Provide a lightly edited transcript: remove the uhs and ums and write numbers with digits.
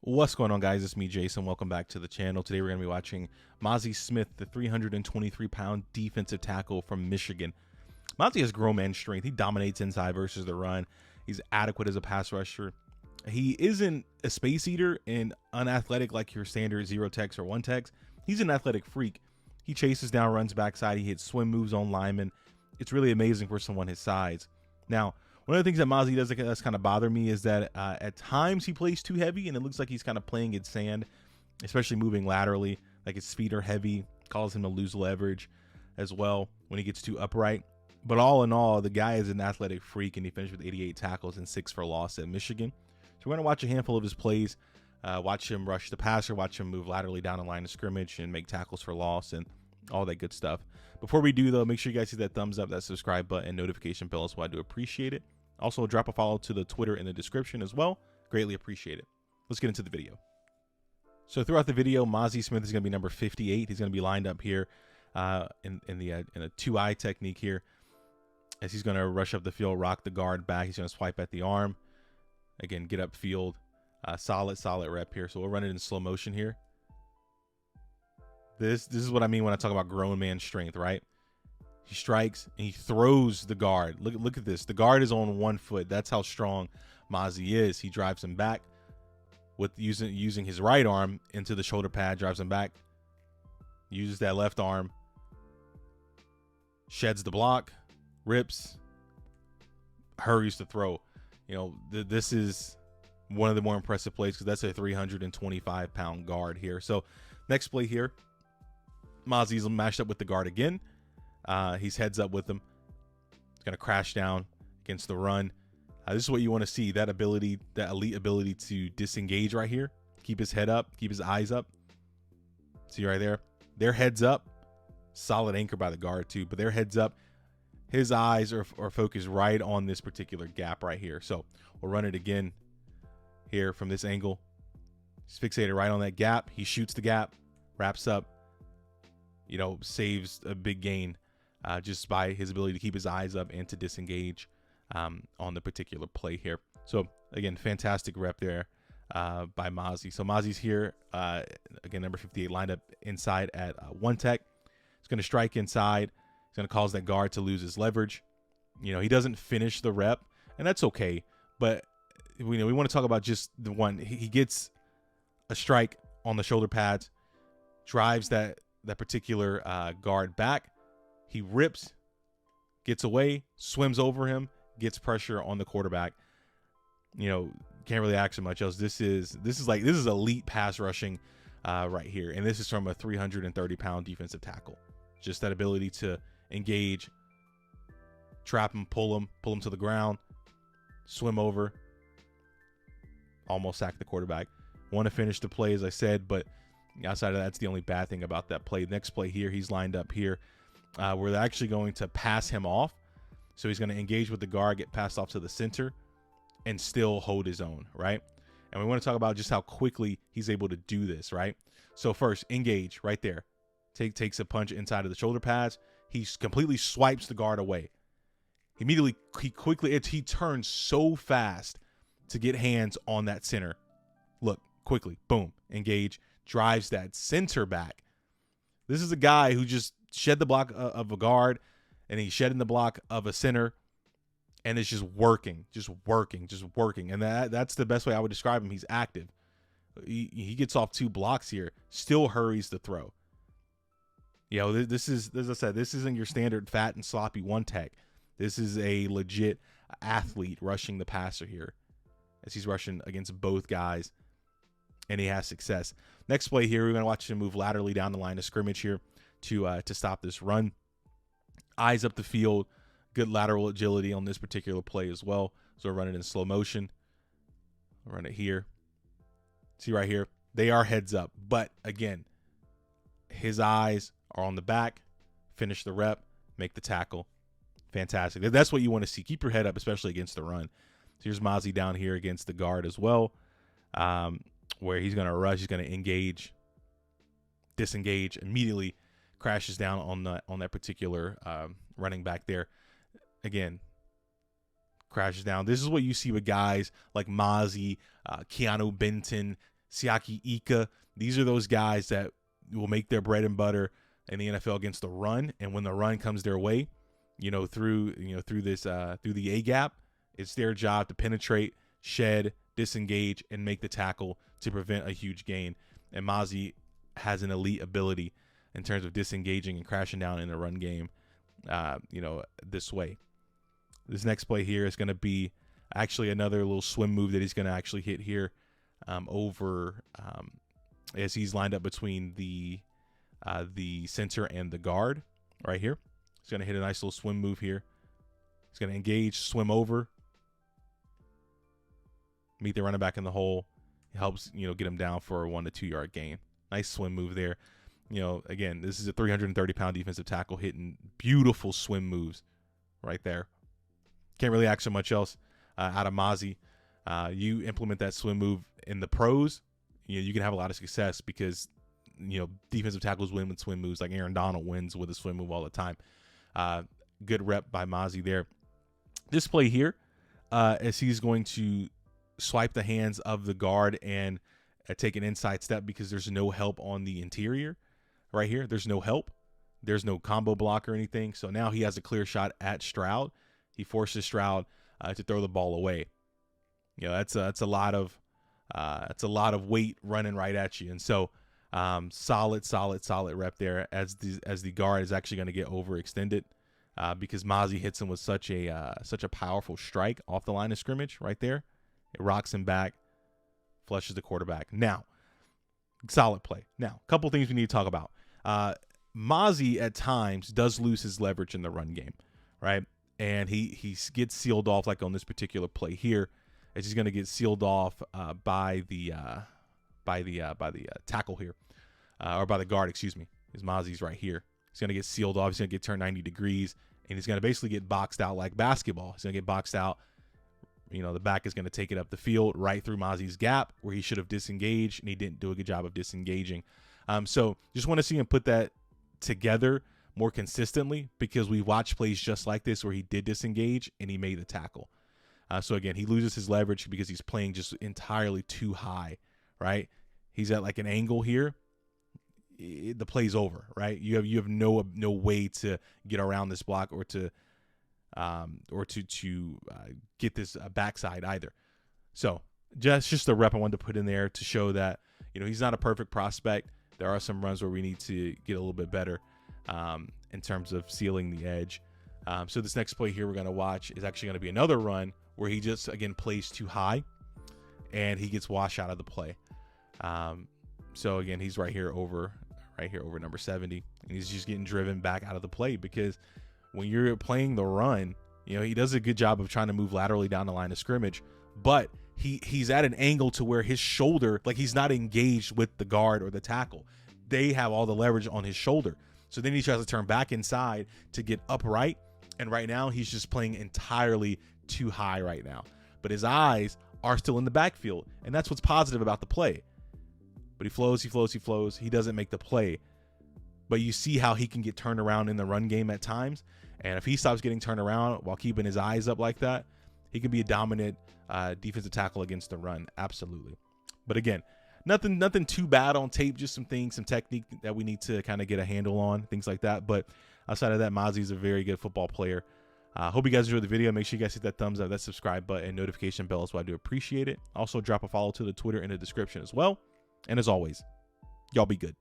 What's going on, guys? It's me, Jason. Welcome back to the channel. Today we're going to be watching Mazi Smith, the 323-pound defensive tackle from Michigan. Mazi has grown man strength. He dominates inside versus the run. He's adequate as a pass rusher. He isn't a space eater and unathletic like your standard zero techs or one techs. He's an athletic freak. He chases down, runs backside. He hits swim moves on linemen. It's really amazing for someone his size. Now, one of the things that Mazi does that's kind of bother me is that at times he plays too heavy, and it looks like he's kind of playing in sand, especially moving laterally. Like his feet are heavy, causes him to lose leverage as well when he gets too upright. But all in all, the guy is an athletic freak, and he finished with 88 tackles and 6 for loss at Michigan. So we're going to watch a handful of his plays, watch him rush the passer, watch him move laterally down the line of scrimmage and make tackles for loss and all that good stuff. Before we do, though, make sure you guys hit that thumbs up, that subscribe button, notification bell as well. I do appreciate it. Also, drop a follow to the Twitter in the description as well. Greatly appreciate it. Let's get into the video. So throughout the video, Mazi Smith is going to be number 58. He's going to be lined up here in a 2-eye technique here, as he's going to rush up the field, rock the guard back. He's going to swipe at the arm. Again, get up field. Solid rep here. So we'll run it in slow motion here. This is what I mean when I talk about grown man strength, right? He strikes and he throws the guard. Look at this. The guard is on one foot. That's how strong Mazi is. He drives him back with using his right arm into the shoulder pad, drives him back, uses that left arm, sheds the block, rips, hurries to throw. You know, this is one of the more impressive plays because that's a 325-pound guard here. So next play here, Mazi's mashed up with the guard again. He's heads up with him. He's going to crash down against the run. This is what you want to see, that ability, that elite ability to disengage right here. Keep his head up, keep his eyes up. See right there? Their heads up. Solid anchor by the guard too, but their heads up. His eyes are focused right on this particular gap right here. So we'll run it again here from this angle. He's fixated right on that gap. He shoots the gap, wraps up, you know, saves a big gain just by his ability to keep his eyes up and to disengage on the particular play here. So again, fantastic rep there by Mazi. So Mazi's here again, number 58, lined up inside at one tech. He's going to strike inside. He's going to cause that guard to lose his leverage. You know, he doesn't finish the rep, and that's okay. But we want to talk about just the one. He gets a strike on the shoulder pads, drives that particular guard back. He rips, gets away, swims over him, gets pressure on the quarterback. You know, can't really ask for much else. This is elite pass rushing right here, and this is from a 330-pound defensive tackle. Just that ability to engage, trap him, pull him to the ground, swim over, almost sack the quarterback. Want to finish the play, as I said, but outside of that, that's the only bad thing about that play. Next play here, he's lined up here where they're actually going to pass him off. So he's going to engage with the guard, get passed off to the center, and still hold his own, right? And we want to talk about just how quickly he's able to do this, right? So first, engage right there. Takes a punch inside of the shoulder pads. He completely swipes the guard away. He turns so fast to get hands on that center. Look, quickly, boom, engage, drives that center back. This is a guy who just shed the block of a guard, and he's shedding the block of a center, and it's just working. And that's the best way I would describe him. He's active. He gets off 2 blocks here, still hurries to throw. You know, this is, as I said, this isn't your standard fat and sloppy one tech. This is a legit athlete rushing the passer here, as he's rushing against both guys, and he has success. Next play here, we're going to watch him move laterally down the line of scrimmage here to stop this run. Eyes up the field, good lateral agility on this particular play as well. So we'll run it in slow motion. I'll run it here. See right here, they are heads up, but again, his eyes are on the back. Finish the rep, make the tackle. Fantastic. That's what you want to see. Keep your head up, especially against the run. So here's Mazi down here against the guard as well, where he's going to rush. He's going to engage, disengage, immediately crashes down on that particular running back there. Again, crashes down. This is what you see with guys like Mazi, Keanu Benton, Siaki Ika. These are those guys that will make their bread and butter in the NFL against the run. And when the run comes their way, through the A gap, it's their job to penetrate, shed, disengage, and make the tackle to prevent a huge gain. And Mazi has an elite ability in terms of disengaging and crashing down in the run game, this way. This next play here is going to be actually another little swim move that he's going to actually hit here as he's lined up between the center and the guard right here. He's going to hit a nice little swim move here. He's going to engage, swim over, meet the running back in the hole. It helps, get him down for a 1 to 2 yard gain. Nice swim move there. Again, this is a 330-pound defensive tackle hitting beautiful swim moves right there. Can't really ask so much else out of Mazi. You implement that swim move in the pros, you can have a lot of success because, defensive tackles win with swim moves. Like Aaron Donald wins with a swim move all the time. Good rep by Mazi there. This play here, as he's going to swipe the hands of the guard and take an inside step because there's no help on the interior right here. There's no help. There's no combo block or anything. So now he has a clear shot at Stroud. He forces Stroud to throw the ball away. That's a lot of weight running right at you. And so solid rep there as the guard is actually going to get overextended because Mazi hits him with such a powerful strike off the line of scrimmage right there. It rocks him back, flushes the quarterback. Now, solid play. Now, a couple things we need to talk about. Mazi at times does lose his leverage in the run game, right? And he gets sealed off like on this particular play here, as he's going to get sealed off by the tackle here, or by the guard, excuse me. His Mazi's right here. He's going to get sealed off. He's going to get turned 90 degrees, and he's going to basically get boxed out like basketball. He's going to get boxed out. The back is going to take it up the field right through Mazi's gap where he should have disengaged, and he didn't do a good job of disengaging. So just want to see him put that together more consistently because we watched plays just like this where he did disengage and he made the tackle. So again, he loses his leverage because he's playing just entirely too high, right? He's at like an angle here. The play's over, right? You have no way to get around this block or to get this backside either. So just a rep I wanted to put in there to show that he's not a perfect prospect. There are some runs where we need to get a little bit better in terms of sealing the edge. So this next play here we're going to watch is actually going to be another run where he just, again, plays too high and he gets washed out of the play. So again, he's right here over number 70, and he's just getting driven back out of the play because when you're playing the run, he does a good job of trying to move laterally down the line of scrimmage, but he's at an angle to where his shoulder, like he's not engaged with the guard or the tackle. They have all the leverage on his shoulder. So then he tries to turn back inside to get upright. And right now he's just playing entirely too high right now. But his eyes are still in the backfield. And that's what's positive about the play. But he flows. He doesn't make the play. But you see how he can get turned around in the run game at times. And if he stops getting turned around while keeping his eyes up like that, he can be a dominant defensive tackle against the run. Absolutely. But again, nothing too bad on tape, just some technique that we need to kind of get a handle on, things like that. But outside of that, Mazi is a very good football player. Hope you guys enjoyed the video. Make sure you guys hit that thumbs up, that subscribe button, and notification bell as well. I do appreciate it. Also, drop a follow to the Twitter in the description as well. And as always, y'all be good.